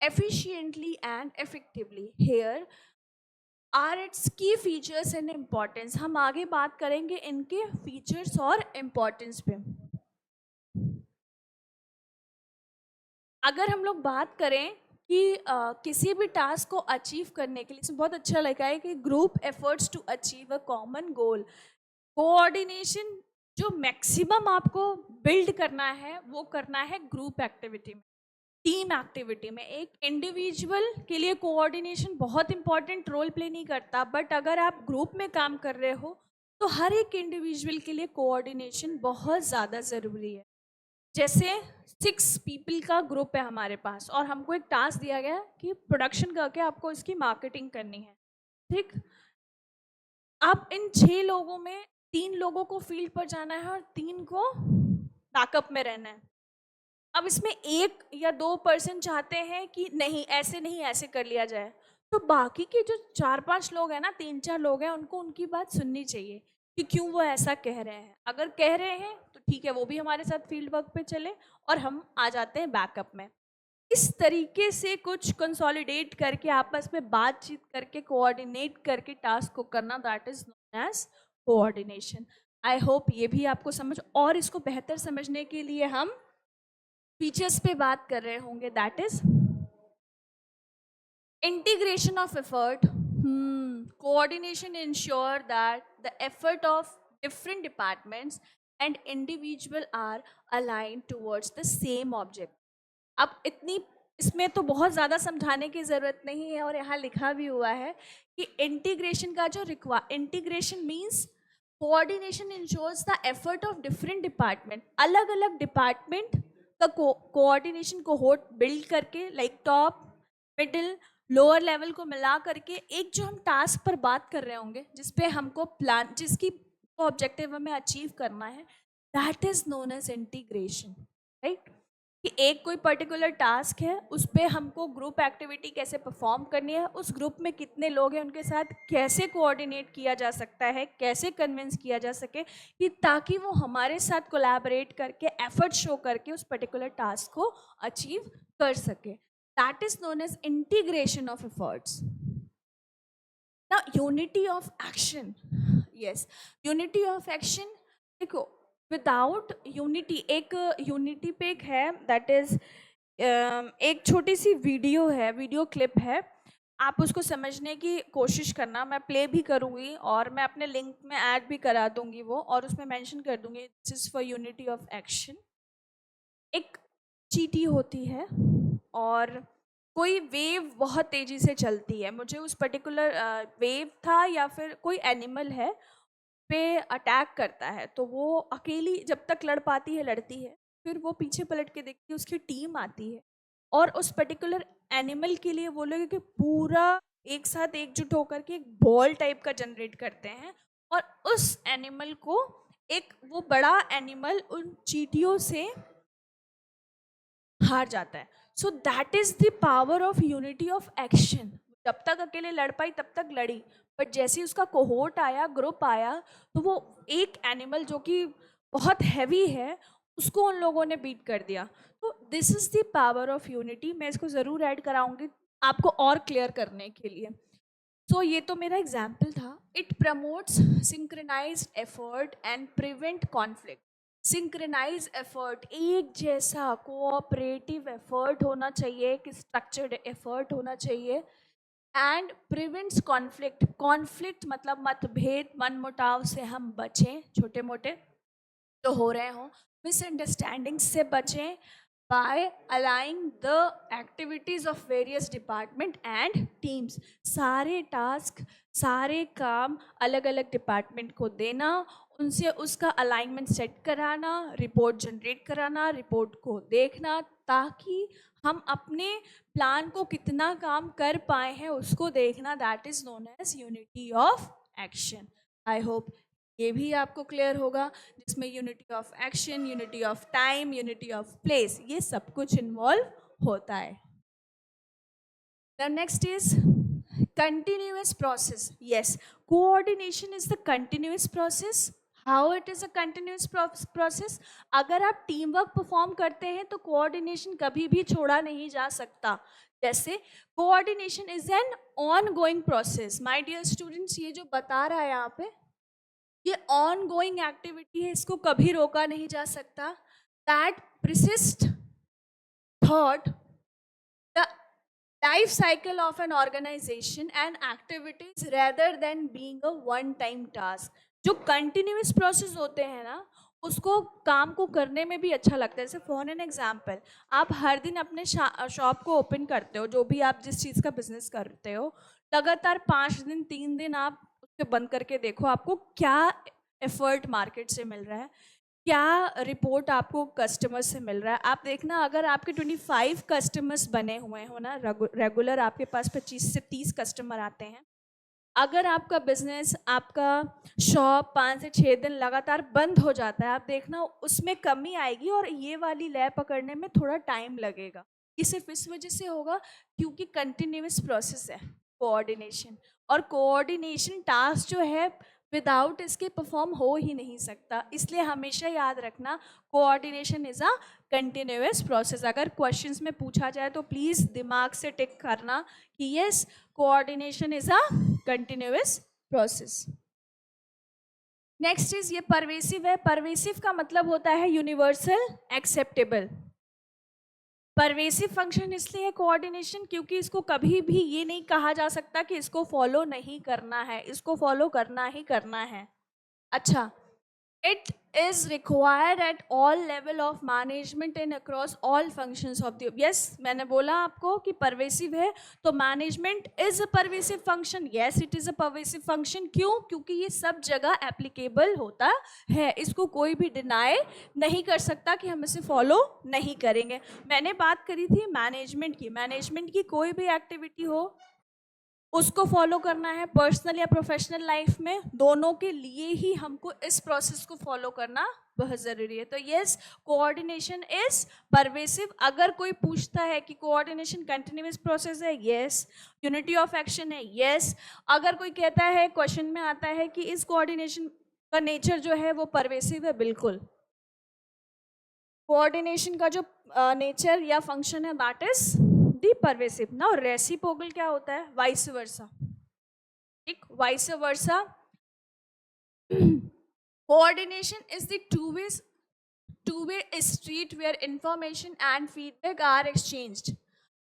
efficiently and effectively। Here are its key features and importance. हम आगे बात करेंगे इनके फीचर्स और इम्पॉर्टेंस पे। अगर हम लोग बात करें कि किसी भी टास्क को अचीव करने के लिए, इसमें बहुत अच्छा लगा है कि group efforts to achieve a common goal. Coordination जो मैक्सिमम आपको बिल्ड करना है वो करना है ग्रुप एक्टिविटी में, टीम एक्टिविटी में। एक इंडिविजुअल के लिए कोऑर्डिनेशन बहुत इंपॉर्टेंट रोल प्ले नहीं करता, बट अगर आप ग्रुप में काम कर रहे हो तो हर एक इंडिविजुअल के लिए कोऑर्डिनेशन बहुत ज़्यादा ज़रूरी है। जैसे 6 पीपल का ग्रुप है हमारे पास और हमको एक टास्क दिया गया कि प्रोडक्शन करके आपको इसकी मार्केटिंग करनी है, ठीक। अब इन 6 लोगों में 3 लोगों को फील्ड पर जाना है और 3 को बैकअप में रहना है। अब इसमें 1 या 2% चाहते हैं कि नहीं ऐसे कर लिया जाए, तो बाकी के जो 4-5 लोग हैं ना, 3-4 लोग हैं, उनको उनकी बात सुननी चाहिए कि क्यों वो ऐसा कह रहे हैं। अगर कह रहे हैं तो ठीक है, वो भी हमारे साथ फील्ड वर्क पे चले और हम आ जाते हैं बैकअप में। इस तरीके से कुछ कंसोलिडेट करके आपस में बातचीत करके कोऑर्डिनेट करके टास्क को करना, that is known as coordination. I hope ये भी आपको समझ, और इसको बेहतर समझने के लिए हम फीचर्स पे बात कर रहे होंगे। That is integration of effort। Coordination ensure that the effort of different departments and individual are aligned towards the same object। अब इतनी इसमें तो बहुत ज़्यादा समझाने की ज़रूरत नहीं है, और यहाँ लिखा भी हुआ है कि इंटीग्रेशन का जो integration means coordination ensures the effort of different department. अलग अलग डिपार्टमेंट का कोऑर्डिनेशन को बिल्ड करके, like top, middle, lower level को मिला करके एक जो हम टास्क पर बात कर रहे होंगे, जिसपे हमको प्लान, जिसकी ऑब्जेक्टिव हमें अचीव करना है, that is known as integration. Right, कि एक कोई पर्टिकुलर टास्क है, उस पर हमको ग्रुप एक्टिविटी कैसे परफॉर्म करनी है, उस ग्रुप में कितने लोग हैं, उनके साथ कैसे कोऑर्डिनेट किया जा सकता है, कैसे कन्विंस किया जा सके कि ताकि वो हमारे साथ कोलैबोरेट करके एफर्ट शो करके उस पर्टिकुलर टास्क को अचीव कर सके। That is known as integration of efforts. ना unity of action. Yes, unity of action. देखो, विदाउट यूनिटी, एक यूनिटी पे एक है, दैट इज एक छोटी सी वीडियो है, वीडियो क्लिप है, आप उसको समझने की कोशिश करना। मैं प्ले भी करूँगी और मैं अपने लिंक में ऐड भी करा दूंगी वो, और उसमें मेंशन कर दूंगी this is for unity of action. एक चींटी होती है और कोई वेव बहुत तेज़ी से चलती है, मुझे उस पर्टिकुलर वेव था या फिर कोई एनिमल है पे अटैक करता है, तो वो अकेली जब तक लड़ पाती है लड़ती है, फिर वो पीछे पलट के देखती है, उसकी टीम आती है और उस पर्टिकुलर एनिमल के लिए वो लोग कि पूरा एक साथ एकजुट होकर के एक बॉल टाइप का जनरेट करते हैं, और उस एनिमल को एक वो बड़ा एनिमल उन चींटियों से हार जाता है. So that is the power of unity of action. जब तक अकेले लड़ पाई तब तक लड़ी, बट जैसे ही उसका कोहोर्ट आया, ग्रुप आया, तो वो एक एनिमल जो कि बहुत हैवी है उसको उन लोगों ने बीट कर दिया. तो this is the power of unity. मैं इसको ज़रूर ऐड कराऊंगी आपको और क्लियर करने के लिए. सो ये तो मेरा एग्जाम्पल था. It promotes synchronized effort and prevent conflict. Synchronize effort, एक जैसा कोऑपरेटिव एफर्ट होना चाहिए, एक स्ट्रक्चर्ड एफर्ट होना चाहिए. And prevents conflict. कॉन्फ्लिक्ट मतलब मतभेद, मनमुटाव से हम बचें, छोटे मोटे जो हो रहे हों, मिसअंडरस्टैंडिंग से बचें by aligning the activities of various department and teams. सारे टास्क, सारे काम अलग अलग डिपार्टमेंट को देना, उनसे उसका अलाइनमेंट सेट कराना, रिपोर्ट जनरेट कराना, रिपोर्ट को देखना, ताकि हम अपने प्लान को कितना काम कर पाए हैं उसको देखना. That is known as unity of action. I hope ये भी आपको क्लियर होगा, जिसमें unity of action, unity of time, unity of place, ये सब कुछ इन्वॉल्व होता है. The next is continuous process. Yes, coordination is the continuous process. How it is a continuous process? अगर आप टीम वर्क परफॉर्म करते हैं तो कोऑर्डिनेशन कभी भी छोड़ा नहीं जा सकता. जैसे coordination is an ongoing process. My dear students, ये जो बता रहा है यहाँ पे, ये ऑन गोइंग एक्टिविटी है, इसको कभी रोका नहीं जा सकता. दैट प्रसिस्ट थॉट the life cycle of an organization and activities rather than being a one time task. जो कंटिन्यूस प्रोसेस होते हैं ना, उसको काम को करने में भी अच्छा लगता है. जैसे फॉर एन एग्जाम्पल, आप हर दिन अपने शॉप को ओपन करते हो, जो भी आप जिस चीज़ का बिजनेस करते हो, लगातार 5 दिन 3 दिन आप उसके बंद करके देखो आपको क्या एफर्ट मार्केट से मिल रहा है, क्या रिपोर्ट आपको कस्टमर से मिल रहा है. आप देखना, अगर आपके 25 कस्टमर्स बने हुए हो ना, रेगुलर आपके पास 25 से 30 कस्टमर आते हैं, अगर आपका बिजनेस, आपका शॉप 5 से 6 दिन लगातार बंद हो जाता है, आप देखना उसमें कमी आएगी और ये वाली लय पकड़ने में थोड़ा टाइम लगेगा. ये सिर्फ इस वजह से होगा क्योंकि कंटिन्यूस प्रोसेस है कोऑर्डिनेशन. और कोऑर्डिनेशन टास्क जो है विदाउट इसके परफॉर्म हो ही नहीं सकता. इसलिए हमेशा याद रखना, coordination is a continuous process. अगर क्वेश्चंस में पूछा जाए तो प्लीज़ दिमाग से टिक करना कि yes, coordination is a continuous process. Next is, ये परवेसिव है. परवेसिव का मतलब होता है यूनिवर्सल एक्सेप्टेबल. परवेसिव फंक्शन इसलिए है कोऑर्डिनेशन क्योंकि इसको कभी भी ये नहीं कहा जा सकता कि इसको फॉलो नहीं करना है, इसको फॉलो करना ही करना है. अच्छा, it is required at all level of management and across all functions of the. yes, मैंने बोला आपको कि परवेसिव है, तो management is a pervasive function. yes, it is a pervasive function. क्यों? क्योंकि ये सब जगह एप्लीकेबल होता है, इसको कोई भी डिनाई नहीं कर सकता कि हम इसे फॉलो नहीं करेंगे. मैंने बात करी थी मैनेजमेंट की कोई भी एक्टिविटी हो उसको फॉलो करना है, पर्सनल या प्रोफेशनल लाइफ में, दोनों के लिए ही हमको इस प्रोसेस को फॉलो करना बहुत ज़रूरी है. तो यस, कोऑर्डिनेशन इज परवेसिव. अगर कोई पूछता है कि कोऑर्डिनेशन कंटिन्यूस प्रोसेस है, यस. यूनिटी ऑफ एक्शन है, यस. अगर कोई कहता है, क्वेश्चन में आता है कि इस कोऑर्डिनेशन का नेचर जो है वो परवेसिव है, बिल्कुल. कोऑर्डिनेशन का जो नेचर या फंक्शन है that is the pervasive. Now reciprocal क्या होता है? Vice versa. ठीक, vice versa. Coordination is the two-way street where information and feedback are exchanged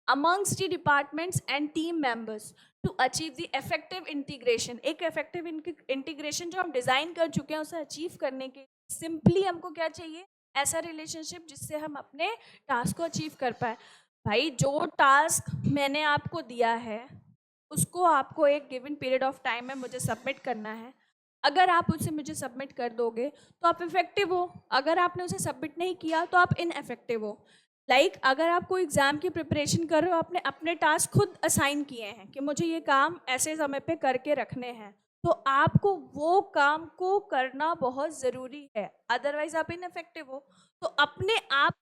amongst the departments and team members to achieve the effective integration. एक effective integration जो हम design कर चुके हैं उसे अचीव करने के सिंपली हमको क्या चाहिए? ऐसा रिलेशनशिप जिससे हम अपने टास्क को अचीव कर पाए. भाई, जो टास्क मैंने आपको दिया है उसको आपको एक गिवन पीरियड ऑफ टाइम में मुझे सबमिट करना है. अगर आप उसे मुझे सबमिट कर दोगे तो आप इफेक्टिव हो. अगर आपने उसे सबमिट नहीं किया तो आप इनएफेक्टिव हो. अगर आप कोई एग्ज़ाम की प्रिपरेशन कर रहे हो, आपने अपने टास्क खुद असाइन किए हैं कि मुझे ये काम ऐसे समय पे करके रखने हैं, तो आपको वो काम को करना बहुत ज़रूरी है, अदरवाइज आप इनएफेक्टिव हो. तो अपने आप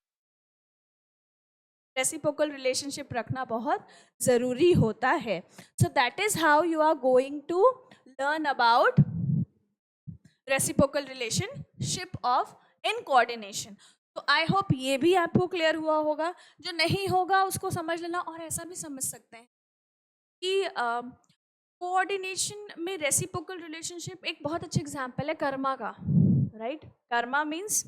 रेसिप्रोकल रिलेशनशिप रखना बहुत ज़रूरी होता है. So that is how you are going to learn about reciprocal relationship of in coordination. तो आई होप ये भी आपको क्लियर हुआ होगा. जो नहीं होगा उसको समझ लेना. और ऐसा भी समझ सकते हैं कि कोऑर्डिनेशन में रेसिप्रोकल रिलेशनशिप एक बहुत अच्छा एग्जांपल है कर्मा का. राइट, कर्मा मीन्स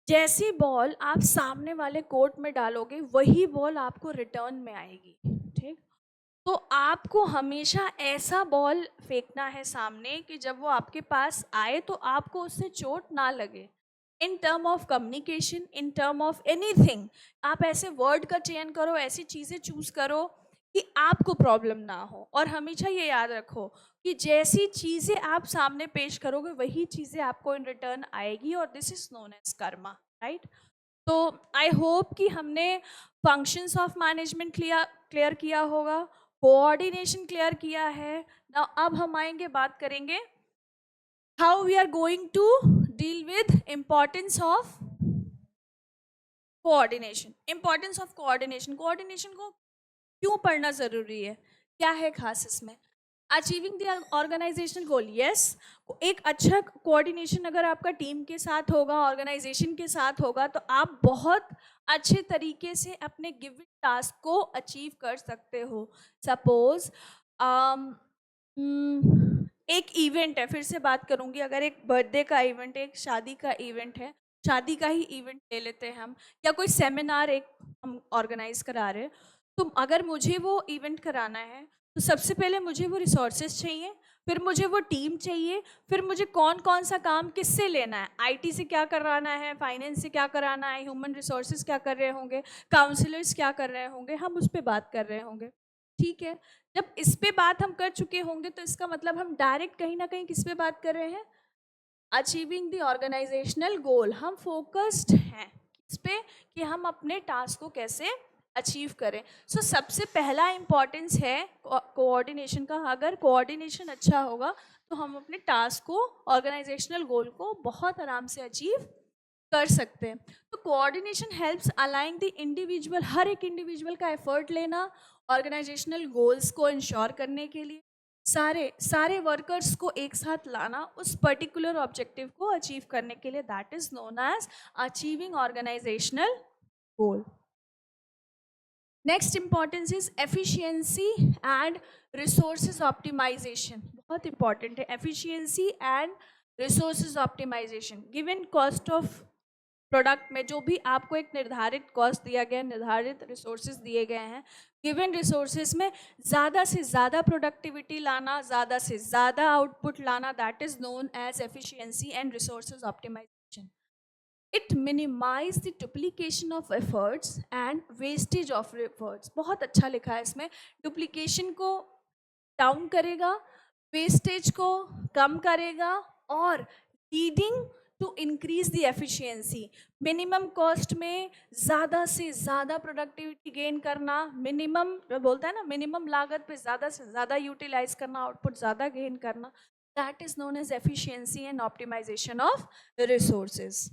जैसी बॉल आप सामने वाले कोर्ट में डालोगे वही बॉल आपको रिटर्न में आएगी. ठीक, तो आपको हमेशा ऐसा बॉल फेंकना है सामने कि जब वो आपके पास आए तो आपको उससे चोट ना लगे. In term of communication, in term of anything, आप ऐसे वर्ड का चयन करो, ऐसी चीज़ें चूज करो कि आपको प्रॉब्लम ना हो. और हमेशा ये याद रखो कि जैसी चीज़ें आप सामने पेश करोगे वही चीज़ें आपको इन रिटर्न आएगी. और this is known as karma. Right, तो आई होप कि हमने फंक्शंस ऑफ मैनेजमेंट क्लियर किया होगा, कोऑर्डिनेशन क्लियर किया है. Now, अब हम आएंगे, बात करेंगे how we are going to deal with importance of coordination. Importance of coordination, coordination को क्यों पढ़ना ज़रूरी है, क्या है खास इसमें. Achieving the organizational goal. Yes, एक अच्छा कोऑर्डिनेशन अगर आपका टीम के साथ होगा, ऑर्गेनाइजेशन के साथ होगा, तो आप बहुत अच्छे तरीके से अपने गिवन टास्क को अचीव कर सकते हो. सपोज एक इवेंट है, फिर से बात करूंगी, अगर एक बर्थडे का इवेंट है, एक शादी का इवेंट है, शादी का ही इवेंट ले लेते हैं हम, या कोई सेमिनार एक हम ऑर्गेनाइज करा रहे हैं. तो अगर मुझे वो इवेंट कराना है तो सबसे पहले मुझे वो रिसोर्सेज चाहिए, फिर मुझे वो टीम चाहिए, फिर मुझे कौन कौन सा काम किससे लेना है, आईटी से क्या कराना है, फाइनेंस से क्या कराना है, ह्यूमन रिसोर्सेज क्या कर रहे होंगे, काउंसलर्स क्या कर रहे होंगे, हम उस पर बात कर रहे होंगे. ठीक है, जब इस पे बात हम कर चुके होंगे तो इसका मतलब हम डायरेक्ट कहीं ना कहीं किस पे बात कर रहे हैं, अचीविंग द ऑर्गेनाइजेशनल गोल. हम फोकस्ड हैं इस पे कि हम अपने टास्क को कैसे अचीव करें. सो सबसे पहला इम्पॉर्टेंस है कोऑर्डिनेशन का. अगर कोऑर्डिनेशन अच्छा होगा तो हम अपने टास्क को, ऑर्गेनाइजेशनल गोल को बहुत आराम से अचीव कर सकते हैं. तो coordination helps align the individual, हर एक इंडिविजुअल का एफर्ट लेना ऑर्गेनाइजेशनल गोल्स को इंश्योर करने के लिए, सारे वर्कर्स को एक साथ लाना उस पर्टिकुलर ऑब्जेक्टिव को अचीव करने के लिए. That is known as achieving organizational goal. Next importance is efficiency and resources optimization. बहुत इंपॉर्टेंट है efficiency and resources optimization. Given cost of product में जो भी आपको एक निर्धारित कॉस्ट दिया गया, निर्धारित रिसोर्सेज दिए गए हैं, गिवन रिसोर्सेज में ज़्यादा से ज़्यादा प्रोडक्टिविटी लाना, ज़्यादा से ज़्यादा आउटपुट लाना, that is known as efficiency and resources optimization. It minimize the duplication of efforts and wastage of efforts. बहुत अच्छा लिखा है इसमें. डुप्लीकेशन को डाउन करेगा, वेस्टेज को कम करेगा, और leading to increase the efficiency. Minimum cost में ज़्यादा से ज़्यादा प्रोडक्टिविटी गेन करना, मिनिमम बोलता है ना, मिनिमम लागत पे ज़्यादा से ज़्यादा यूटिलाइज करना, आउटपुट ज़्यादा गेन करना, that is known as efficiency and optimization of resources.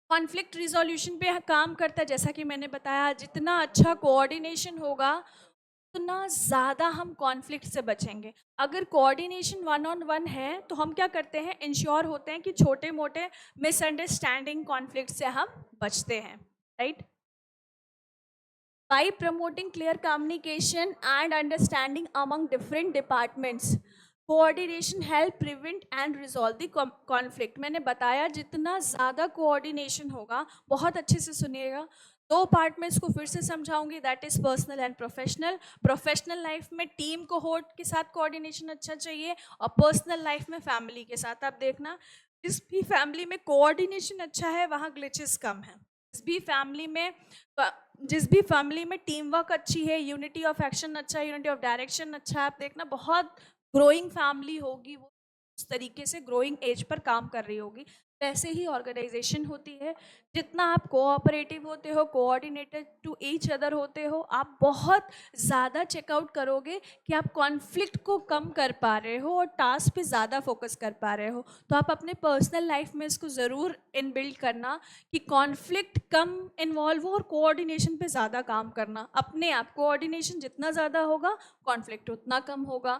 Conflict resolution पे काम करता है. जैसा कि मैंने बताया, जितना अच्छा कोऑर्डिनेशन होगा उतना ज़्यादा हम कॉन्फ्लिक्ट से बचेंगे. अगर कोऑर्डिनेशन 1-on-1 है तो हम क्या करते हैं, इंश्योर होते हैं कि छोटे मोटे मिसअंडरस्टैंडिंग कॉन्फ्लिक्ट से हम बचते हैं. Right, by promoting clear communication and understanding among different departments, coordination help prevent and resolve the conflict. मैंने बताया जितना ज़्यादा कोऑर्डिनेशन होगा, बहुत अच्छे से सुनिएगा, दो पार्ट में इसको फिर से समझाऊंगी, that is personal and professional. Professional life में टीम को होट के साथ कोऑर्डिनेशन अच्छा चाहिए, और पर्सनल लाइफ में फैमिली के साथ. आप देखना, जिस भी फैमिली में कोऑर्डिनेशन अच्छा है वहाँ ग्लिचेस कम है. जिस भी फैमिली में टीम वर्क अच्छी है, यूनिटी ऑफ एक्शन अच्छा है, यूनिटी ऑफ डायरेक्शन अच्छा है, आप देखना बहुत ग्रोइंग फैमिली होगी वो. उस तरीके से ग्रोइंग एज पर काम कर रही होगी। वैसे ही ऑर्गेनाइजेशन होती है, जितना आप कोऑपरेटिव होते हो, कोऑर्डिनेटेड टू ईच अदर होते हो, आप बहुत ज़्यादा चेकआउट करोगे कि आप कॉन्फ्लिक्ट को कम कर पा रहे हो और टास्क पे ज़्यादा फोकस कर पा रहे हो। तो आप अपने पर्सनल लाइफ में इसको ज़रूर इनबिल्ड करना कि कॉन्फ्लिक्ट कम इन्वॉल्व हो और कोऑर्डिनेशन पे ज़्यादा काम करना। अपने आप कोऑर्डिनेशन जितना ज़्यादा होगा, कॉन्फ्लिक्ट उतना कम होगा।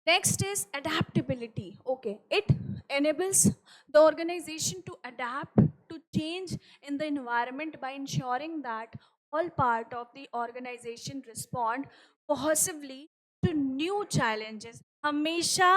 Next is adaptability. Okay, it enables the organization to adapt to change in the environment by ensuring that all part of the organization respond positively to new challenges. हमेशा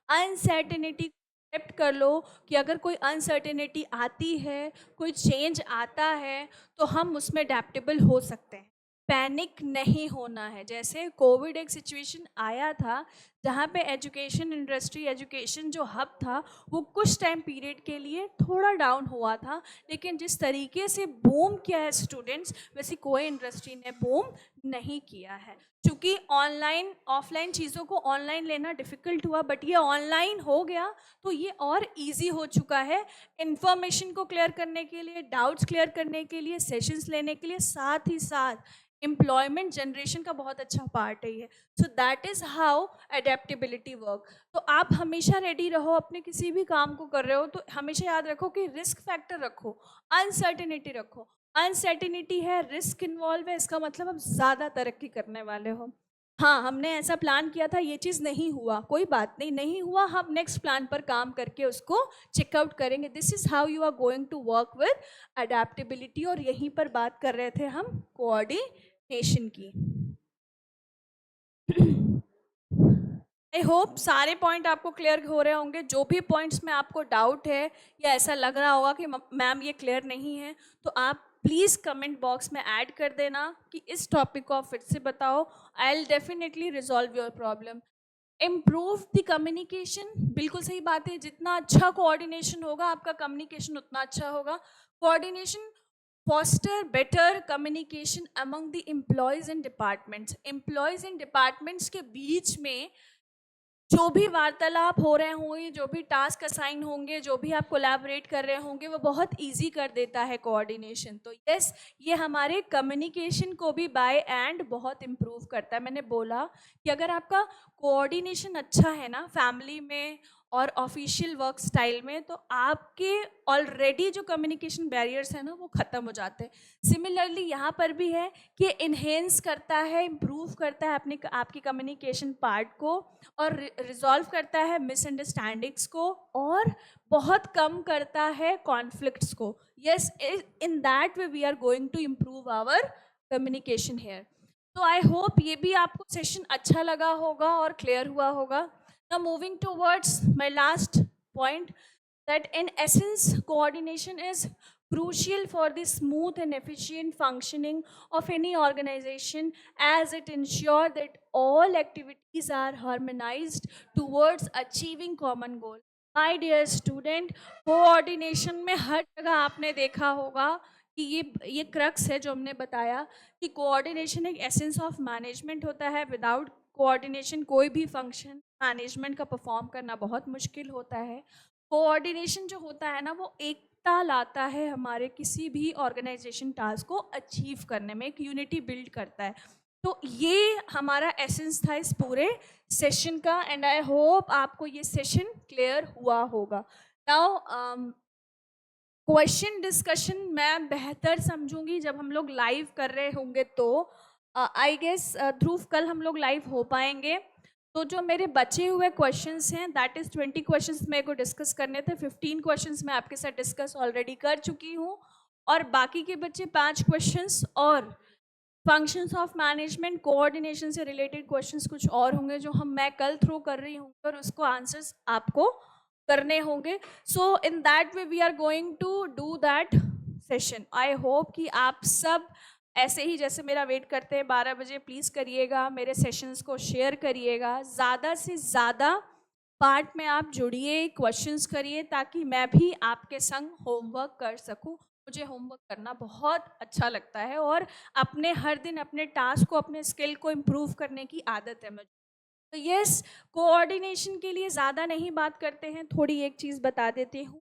अनसर्टेनिटी एक्सेप्ट कर लो कि अगर कोई uncertainty आती है, कोई change आता है, तो हम उसमें अडेप्टेबल हो सकते हैं। पैनिक नहीं होना है। जैसे कोविड एक सिचुएशन आया था जहाँ पे एजुकेशन इंडस्ट्री, एजुकेशन जो हब था, वो कुछ टाइम पीरियड के लिए थोड़ा डाउन हुआ था, लेकिन जिस तरीके से बूम किया है स्टूडेंट्स, वैसे कोई इंडस्ट्री ने बूम नहीं किया है। क्योंकि ऑनलाइन ऑफलाइन चीज़ों को ऑनलाइन लेना डिफ़िकल्ट हुआ, बट ये ऑनलाइन हो गया तो ये और इजी हो चुका है इंफॉर्मेशन को क्लियर करने के लिए, डाउट्स क्लियर करने के लिए, सेशंस लेने के लिए, साथ ही साथ एम्प्लॉयमेंट जनरेशन का बहुत अच्छा पार्ट है ये। सो that is how adaptability work. तो आप हमेशा रेडी रहो, अपने किसी भी काम को कर रहे हो तो हमेशा याद रखो कि रिस्क फैक्टर रखो, अनसर्टेनिटी रखो। अनसर्टेनिटी है, रिस्क इन्वॉल्व है, इसका मतलब आप ज़्यादा तरक्की करने वाले हो। हाँ, हमने ऐसा प्लान किया था, ये चीज़ नहीं हुआ, कोई बात नहीं, नहीं हुआ, हम नेक्स्ट प्लान पर काम करके उसको चेकआउट करेंगे। This is how you are going to work with adaptability. और यहीं पर बात कर रहे थे हम कोऑर्डिनेशन की। आई होप सारे पॉइंट आपको क्लियर हो रहे होंगे। जो भी पॉइंट्स में आपको डाउट है या ऐसा लग रहा होगा कि मैम ये क्लियर नहीं है, तो आप प्लीज़ कमेंट बॉक्स में ऐड कर देना कि इस टॉपिक को आप फिर से बताओ। I will definitely resolve your problem. Improve the communication, बिल्कुल सही बात है। जितना अच्छा कोऑर्डिनेशन होगा, आपका कम्युनिकेशन उतना अच्छा होगा। Coordination foster better communication among the employees and departments. Employees and departments के बीच में जो भी वार्तालाप हो रहे होंगे, जो भी टास्क असाइन होंगे, जो भी आप कोलैबोरेट कर रहे होंगे, वो बहुत इजी कर देता है कोऑर्डिनेशन। तो यस, ये हमारे कम्युनिकेशन को भी बाय एंड बहुत इम्प्रूव करता है। मैंने बोला कि अगर आपका कोऑर्डिनेशन अच्छा है ना फैमिली में और ऑफिशियल वर्क स्टाइल में, तो आपके ऑलरेडी जो कम्युनिकेशन बैरियर्स हैं ना, वो ख़त्म हो जाते हैं। सिमिलरली यहाँ पर भी है कि इन्हेंस करता है, इम्प्रूव करता है अपने आपकी कम्युनिकेशन पार्ट को, और रिजॉल्व करता है मिसअंडरस्टैंडिंग्स को, और बहुत कम करता है कॉन्फ्लिक्ट्स को। Yes, in that way we are going to improve our communication here. तो आई होप ये भी आपको सेशन अच्छा लगा होगा और क्लियर हुआ होगा। Now moving towards my last point, that in essence coordination is crucial for the smooth and efficient functioning of any organization, as it ensures that all activities are harmonized towards achieving common goal. My dear student, coordination में हर जगह आपने देखा होगा कि ये crux है जो हमने बताया कि कोऑर्डिनेशन एक एसेंस ऑफ मैनेजमेंट होता है। विदाउट कोऑर्डिनेशन कोई भी फंक्शन मैनेजमेंट का परफॉर्म करना बहुत मुश्किल होता है। कोऑर्डिनेशन जो होता है ना, वो एकता लाता है हमारे किसी भी ऑर्गेनाइजेशन टास्क को अचीव करने में, एक यूनिटी बिल्ड करता है। तो ये हमारा एसेंस था इस पूरे सेशन का, एंड आई होप आपको ये सेशन क्लियर हुआ होगा। नाउ क्वेश्चन डिस्कशन मैं बेहतर समझूंगी जब हम लोग लाइव कर रहे होंगे, तो आई गेस ध्रुव कल हम लोग लाइव हो पाएंगे। तो जो मेरे बचे हुए क्वेश्चंस हैं, दैट इज़ 20 क्वेश्चंस मेरे को डिस्कस करने थे। 15 क्वेश्चंस मैं आपके साथ डिस्कस ऑलरेडी कर चुकी हूँ, और बाकी के बच्चे 5 क्वेश्चंस और फंक्शंस ऑफ मैनेजमेंट कोऑर्डिनेशन से रिलेटेड क्वेश्चंस कुछ और होंगे जो मैं कल थ्रो कर रही हूँ, और उसको आंसर्स आपको करने होंगे। So in that way we are going to do that session. I hope कि आप सब ऐसे ही जैसे मेरा वेट करते हैं 12 बजे, प्लीज़ करिएगा, मेरे सेशंस को शेयर करिएगा, ज़्यादा से ज़्यादा पार्ट में आप जुड़िए, क्वेश्चंस करिए, ताकि मैं भी आपके संग होमवर्क कर सकूं। मुझे होमवर्क करना बहुत अच्छा लगता है, और अपने हर दिन अपने टास्क को, अपने स्किल को इम्प्रूव करने की आदत है मुझे। तो यस, कोऑर्डिनेशन के लिए ज़्यादा नहीं बात करते हैं, थोड़ी एक चीज़ बता देती हूँ।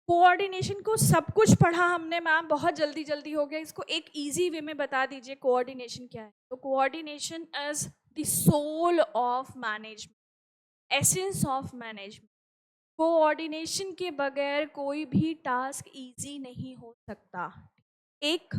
कोऑर्डिनेशन को सब कुछ पढ़ा हमने मैम, बहुत जल्दी-जल्दी हो गया, इसको एक ईज़ी वे में बता दीजिए कोऑर्डिनेशन क्या है? तो coordination is the soul of management, essence of management. Coordination के बगैर कोई भी टास्क ईज़ी नहीं हो सकता। एक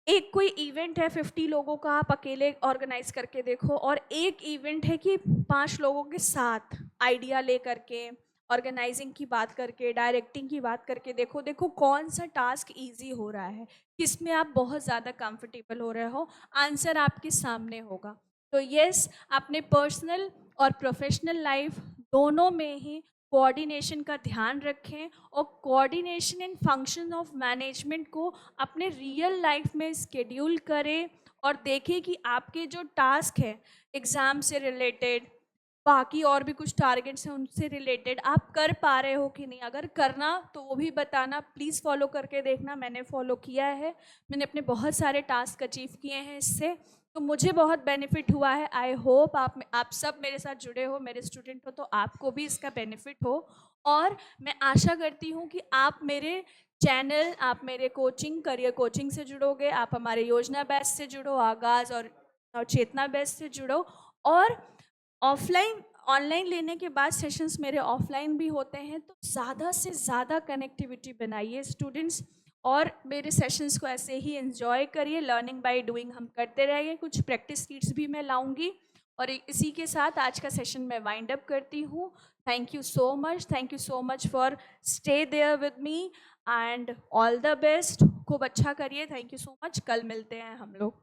एक कोई इवेंट है 50 लोगों का, आप अकेले ऑर्गेनाइज करके देखो, और एक इवेंट है कि 5 लोगों के साथ आइडिया ले करके, ऑर्गेनाइजिंग की बात करके, डायरेक्टिंग की बात करके देखो, देखो कौन सा टास्क इजी हो रहा है, किसमें आप बहुत ज़्यादा कंफर्टेबल हो रहे हो, आंसर आपके सामने होगा। तो यस, आपने पर्सनल और प्रोफेशनल लाइफ दोनों में ही कोऑर्डिनेशन का ध्यान रखें, और coordination and function of management को अपने रियल लाइफ में स्केड्यूल करें, और देखें कि आपके जो टास्क है एग्ज़ाम से रिलेटेड, बाकी और भी कुछ टारगेट्स हैं उनसे रिलेटेड, आप कर पा रहे हो कि नहीं। अगर करना तो वो भी बताना, प्लीज़ फॉलो करके देखना, मैंने फॉलो किया है, मैंने अपने बहुत सारे टास्क अचीव किए हैं इससे, तो मुझे बहुत बेनिफिट हुआ है। आई होप आप सब मेरे साथ जुड़े हो, मेरे स्टूडेंट हो, तो आपको भी इसका बेनिफिट हो। और मैं आशा करती हूँ कि आप मेरे चैनल, आप मेरे कोचिंग, करियर कोचिंग से जुड़ोगे, आप हमारे योजना बैच से जुड़ो, आगाज़ और चेतना बैच से जुड़ो, और ऑफलाइन ऑनलाइन लेने के बाद सेशंस मेरे ऑफलाइन भी होते हैं, तो ज़्यादा से ज़्यादा कनेक्टिविटी बनाइए स्टूडेंट्स, और मेरे सेशंस को ऐसे ही एंजॉय करिए। लर्निंग बाय डूइंग हम करते रहेंगे, कुछ प्रैक्टिस कीट्स भी मैं लाऊंगी, और इसी के साथ आज का सेशन मैं वाइंड अप करती हूँ। Thank you so much for stay there with me, and all the best. खूब अच्छा करिए, थैंक यू सो मच, कल मिलते हैं हम लोग।